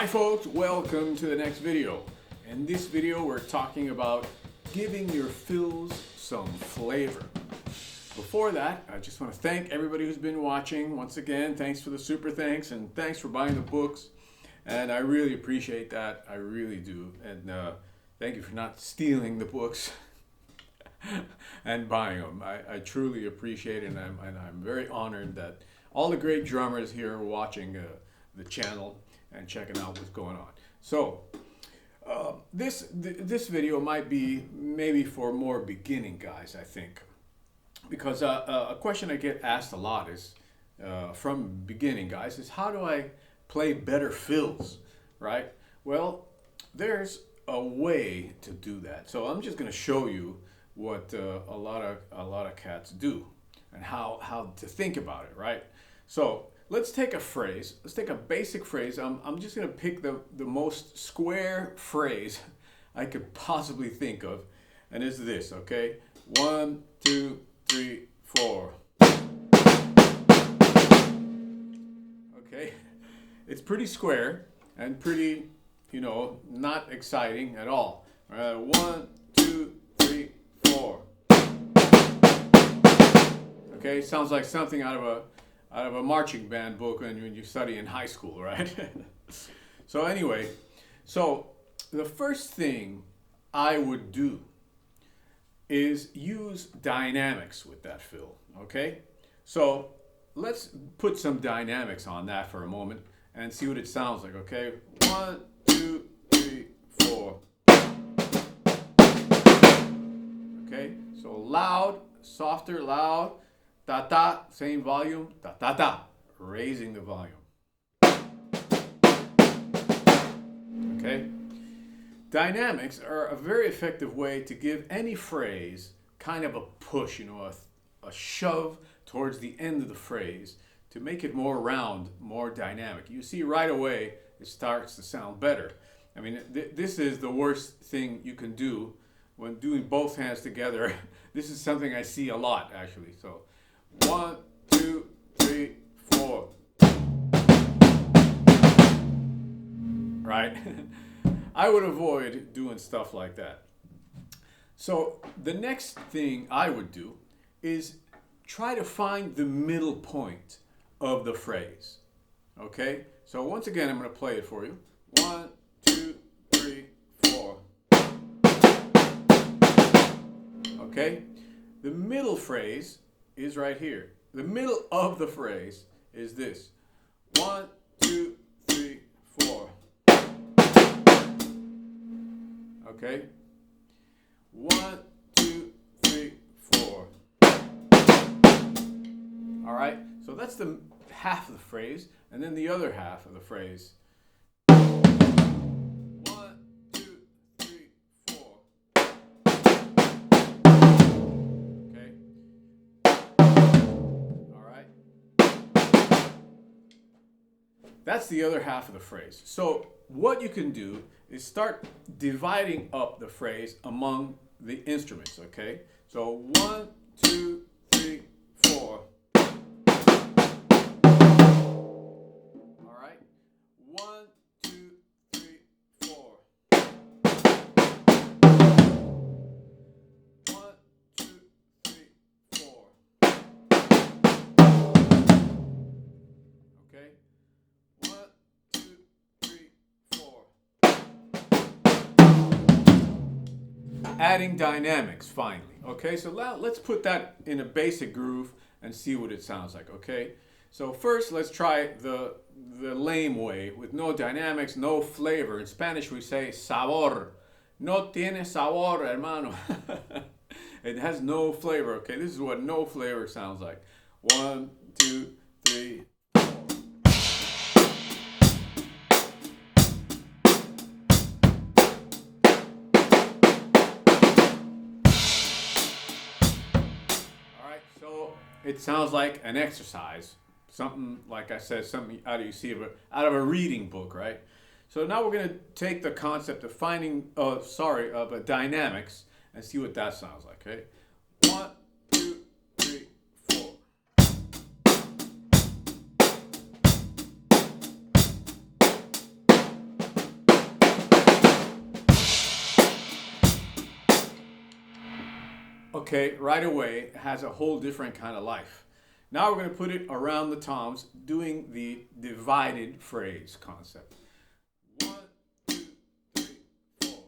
folks, welcome to the next video. In this video we're talking about giving your fills some flavor. Before that, I just want to thank everybody who's been watching. Once again, thanks for the super thanks and thanks for buying the books. And I really appreciate that, I really do. And thank you for not stealing the books and buying them. I truly appreciate it, and I'm very honored that all the great drummers here are watching the channel and checking out what's going on. So this video might be maybe for more beginning guys, I think, because a question I get asked a lot is from beginning guys is, how do I play better fills, right? Well, there's a way to do that. So I'm just going to show you what a lot of cats do and how to think about it, right? So let's take a phrase. Let's take a basic phrase. I'm just going to pick the most square phrase I could possibly think of, and it's this, okay? 1, 2, 3, 4. Okay, it's pretty square and pretty, not exciting at all. 1, 2, 3, 4. Okay, sounds like something out of a marching band book when you study in high school, right? So anyway, the first thing I would do is use dynamics with that fill, okay? So let's put some dynamics on that for a moment and see what it sounds like, okay? 1, 2, 3, 4. Okay, so loud, softer, loud. Ta-ta, same volume, ta-ta-ta, raising the volume. Okay? Dynamics are a very effective way to give any phrase kind of a push, a shove towards the end of the phrase to make it more round, more dynamic. You see right away it starts to sound better. I mean, this is the worst thing you can do when doing both hands together. This is something I see a lot, actually. So 1, 2, 3, 4. Right? I would avoid doing stuff like that. So the next thing I would do is try to find the middle point of the phrase. Okay? So once again, I'm going to play it for you. 1, 2, 3, 4. Okay? The middle phrase is right here. The middle of the phrase is this. 1, 2, 3, 4. Okay? 1, 2, 3, 4. All right? So that's the half of the phrase, and then the other half of the phrase. 1, 2, 3, 4. Okay? That's the other half of the phrase. So what you can do is start dividing up the phrase among the instruments, okay? So 1, 2, 3, 4. All right? 1, 2, 3, 4. 1, 2, 3, 4. Okay? 1, 2, 3, 4. Adding dynamics, finally. Okay, so let's put that in a basic groove and see what it sounds like, okay? So first, let's try the lame way with no dynamics, no flavor. In Spanish, we say sabor. No tiene sabor, hermano. It has no flavor, okay? This is what no flavor sounds like. 1, 2, 3. So it sounds like an exercise, something like I said, something out of a reading book, right? So now we're going to take the concept of of dynamics and see what that sounds like. Okay, 1, 2, 3, 4. okay, right away has a whole different kind of life. Now we're going to put it around the toms doing the divided phrase concept. 1, 2, 3, 4.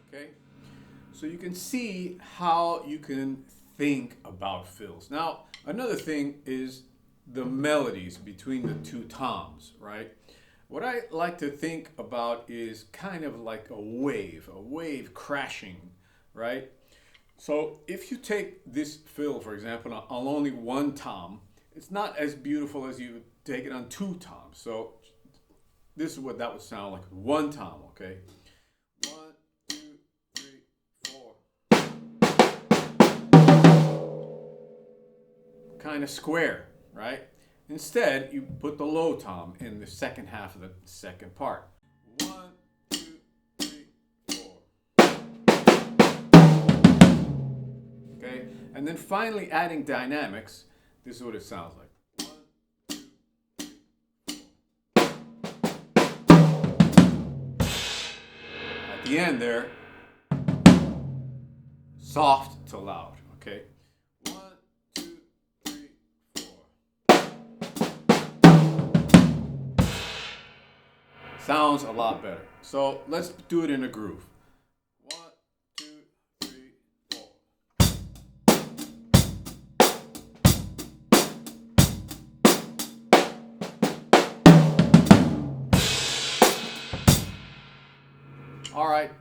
Okay, so you can see how you can think about fills. Now, another thing is the melodies between the two toms, right? What I like to think about is kind of like a wave crashing, right? So if you take this fill, for example, on only one tom, it's not as beautiful as you take it on two toms. So this is what that would sound like with one tom, okay? 1, 2, 3, 4. Kind of square, right? Instead, you put the low tom in the second half of the second part. 1, 2, 3, 4. Okay, and then finally adding dynamics. This is what it sounds like. 1, 2, 3, 4. At the end there, soft to loud. Okay. 1, 2, 3, 4. Sounds a lot better. So let's do it in a groove. 1, 2, 3, 4. All right.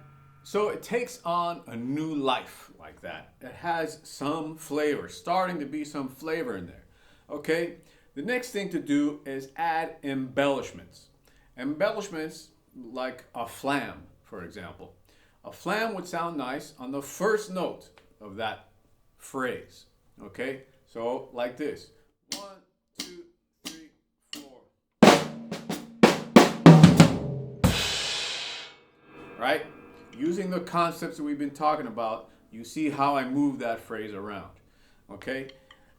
So it takes on a new life like that. It has some flavor, starting to be some flavor in there. Okay. The next thing to do is add embellishments. Embellishments like a flam, for example. A flam would sound nice on the first note of that phrase. Okay, so like this. 1, 2, 3, 4. Right? Using the concepts that we've been talking about, you see how I move that phrase around. Okay?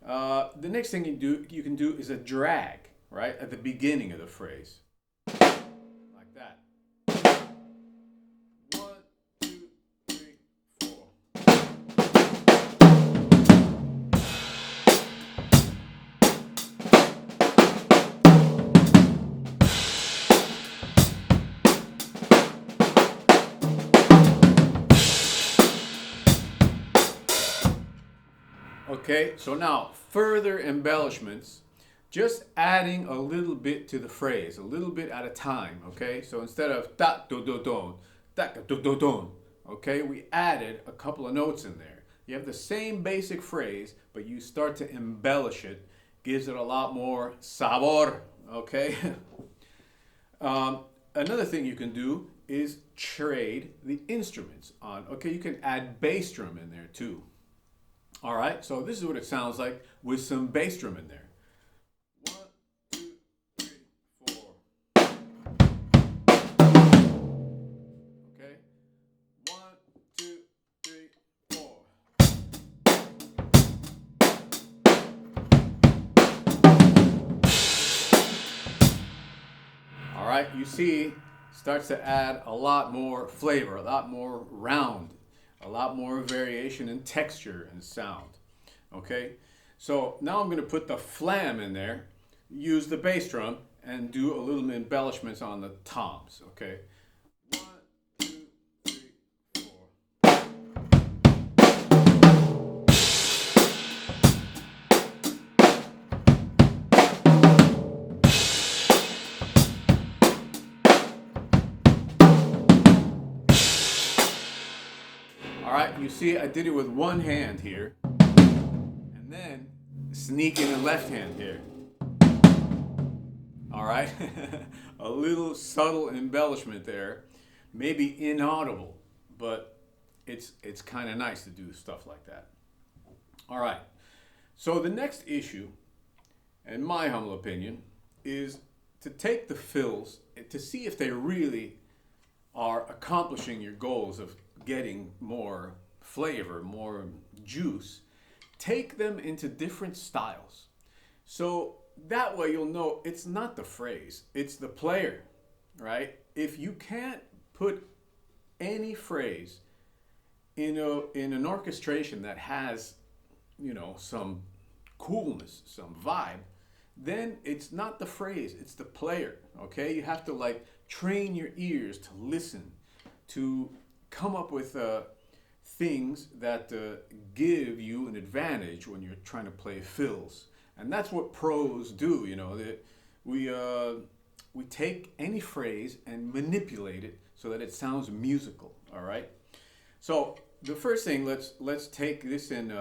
The next thing you can do is a drag, right, at the beginning of the phrase. Like that. 1, 2, 3, 4. Okay, so now further embellishments, just adding a little bit to the phrase, a little bit at a time, okay? So instead of da do do don, da do do don, okay, we added a couple of notes in there. You have the same basic phrase, but you start to embellish it, gives it a lot more sabor, okay? Another thing you can do is trade the instruments on. Okay, you can add bass drum in there too. All right, so this is what it sounds like with some bass drum in there. 1, 2, 3, 4. Okay. 1, 2, 3, 4. All right, you see, starts to add a lot more flavor, a lot more round, a lot more variation in texture and sound. Okay, so now I'm going to put the flam in there, use the bass drum, and do a little embellishments on the toms. Okay, 1, 2, 3, 4. All right, you see I did it with one hand here, and then sneak in the left hand here. All right, a little subtle embellishment there, maybe inaudible, but it's kind of nice to do stuff like that. All right, so the next issue, in my humble opinion, is to take the fills to see if they really are accomplishing your goals of getting more flavor, more juice. Take them into different styles. So that way you'll know it's not the phrase, it's the player, right? If you can't put any phrase in an orchestration that has, some coolness, some vibe, then it's not the phrase, it's the player. Okay, you have to like train your ears to listen, to come up with things that give you an advantage when you're trying to play fills, and that's what pros do. That we take any phrase and manipulate it so that it sounds musical. All right. So the first thing, let's take this in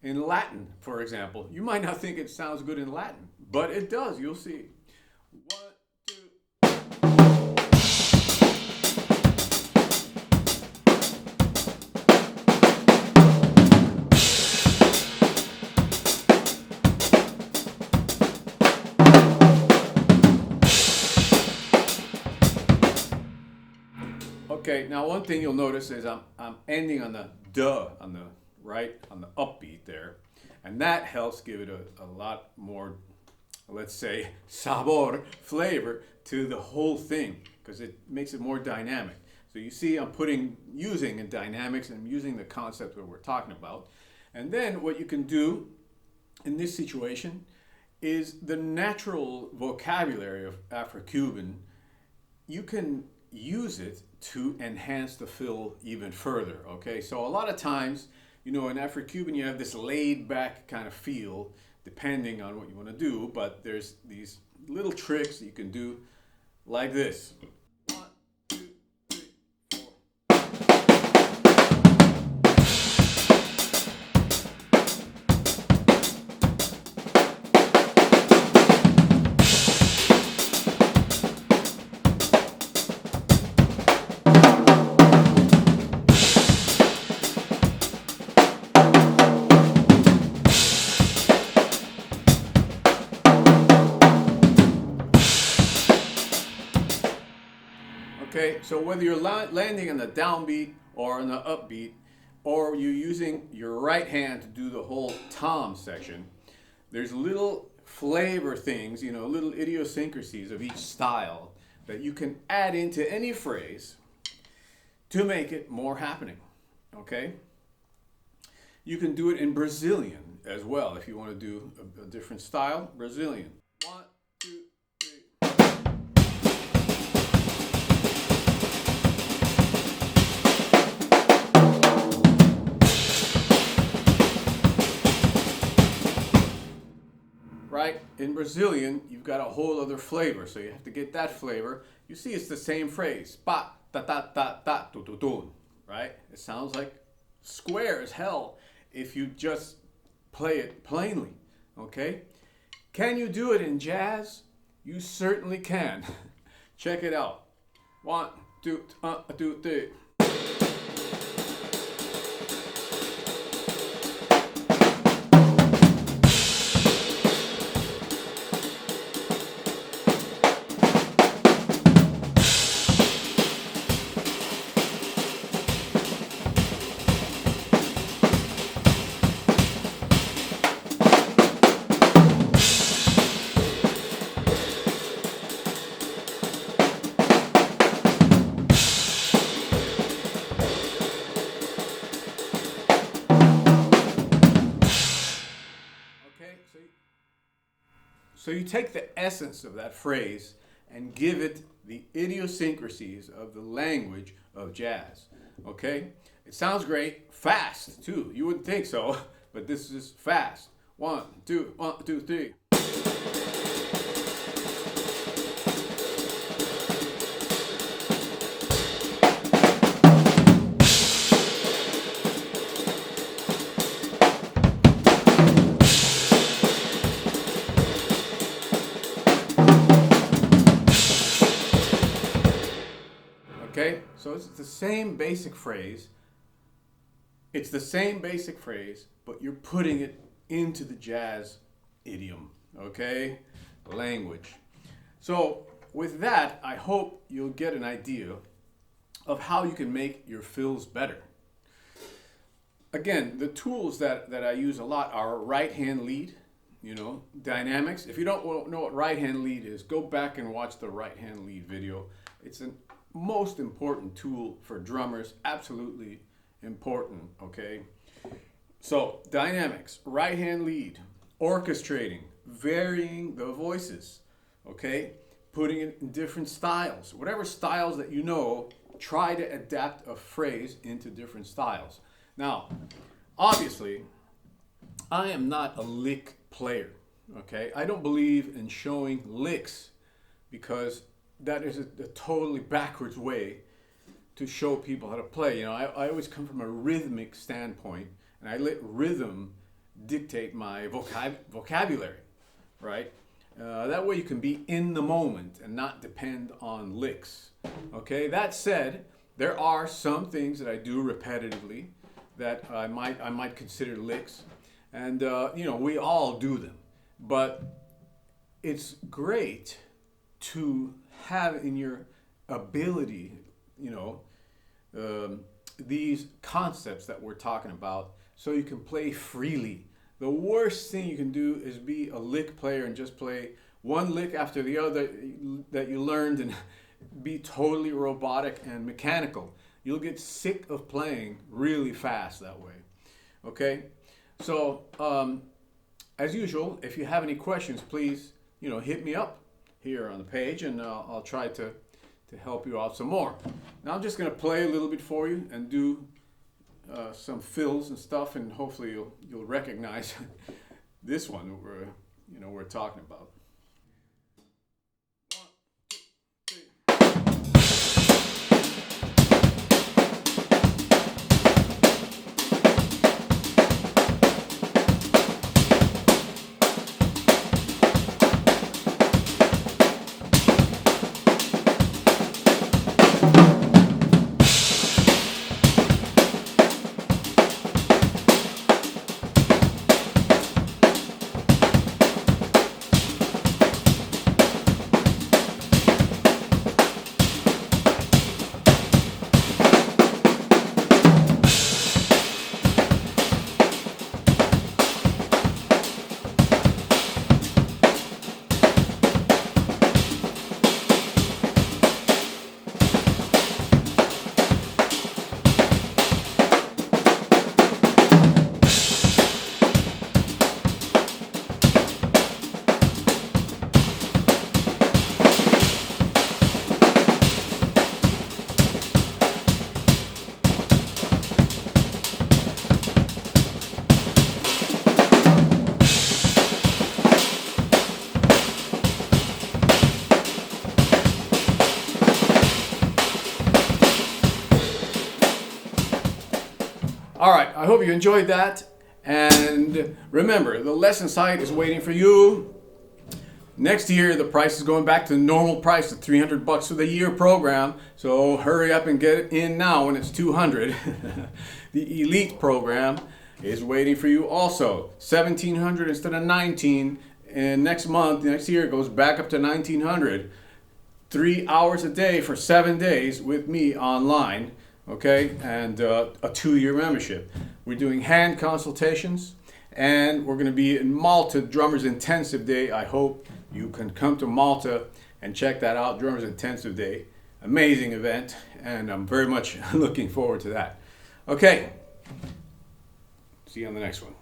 Latin, for example. You might not think it sounds good in Latin, but it does. You'll see. One, two. Okay, now one thing you'll notice is I'm ending on the duh on the right, on the upbeat there, and that helps give it a lot more, let's say, sabor, flavor to the whole thing, because it makes it more dynamic. So you see I'm using in dynamics, and I'm using the concept that we're talking about. And then what you can do in this situation is the natural vocabulary of Afro-Cuban, you can use it to enhance the fill even further. Okay, so a lot of times, in Afro-Cuban you have this laid back kind of feel depending on what you want to do, but there's these little tricks that you can do like this. One, two, three, four. Okay, so whether you're landing on the downbeat or on the upbeat, or you're using your right hand to do the whole tom section, there's little flavor things, little idiosyncrasies of each style that you can add into any phrase to make it more happening. Okay? You can do it in Brazilian as well if you want to do a different style. Brazilian. One, two, three. Right? In Brazilian, you've got a whole other flavor, so you have to get that flavor. You see, it's the same phrase. Pa, ta, ta, ta, ta, tu, tu, tu. Right? It sounds like square as hell if you just play it plainly. Okay? Can you do it in jazz? You certainly can. Check it out. One, two, three. Okay, so you take the essence of that phrase and give it the idiosyncrasies of the language of jazz. Okay? It sounds great, fast too. You wouldn't think so, but this is fast. One, two, three. Okay, so it's the same basic phrase. It's the same basic phrase, but you're putting it into the jazz idiom, okay? Language. So with that, I hope you'll get an idea of how you can make your fills better. Again, the tools that I use a lot are right hand lead you know, dynamics. If you don't know what right hand lead is, go back and watch the right hand lead video. It's a most important tool for drummers, absolutely important, okay? So dynamics, right hand lead, orchestrating, varying the voices, okay? Putting it in different styles. Whatever styles that you know, try to adapt a phrase into different styles. Now, obviously, I am not a lick player, okay? I don't believe in showing licks because that is a totally backwards way to show people how to play. You know, I always come from a rhythmic standpoint, and I let rhythm dictate my vocabulary, right? That way you can be in the moment and not depend on licks. Okay, that said, there are some things that I do repetitively that I might consider licks, and you know, we all do them. But it's great to have in your ability, you know, these concepts that we're talking about, so you can play freely. The worst thing you can do is be a lick player and just play one lick after the other that you learned and be totally robotic and mechanical. You'll get sick of playing really fast that way. Okay? So, as usual, if you have any questions, please, you know, hit me up here on the page, and I'll try to help you out some more. Now I'm just going to play a little bit for you and do some fills and stuff, and hopefully you'll recognize this one we're talking about. All right, I hope you enjoyed that. And remember, the lesson site is waiting for you. Next year, the price is going back to the normal price of $300 for the year program. So hurry up and get it in now when it's $200. The elite program is waiting for you also. $1,700 instead of $1,900. And next year, it goes back up to $1,900. 3 hours a day for 7 days with me online. Okay, and a 2-year membership. We're doing hand consultations, and we're going to be in Malta, Drummers Intensive Day. I hope you can come to Malta and check that out, Drummers Intensive Day. Amazing event, and I'm very much looking forward to that. Okay, see you on the next one.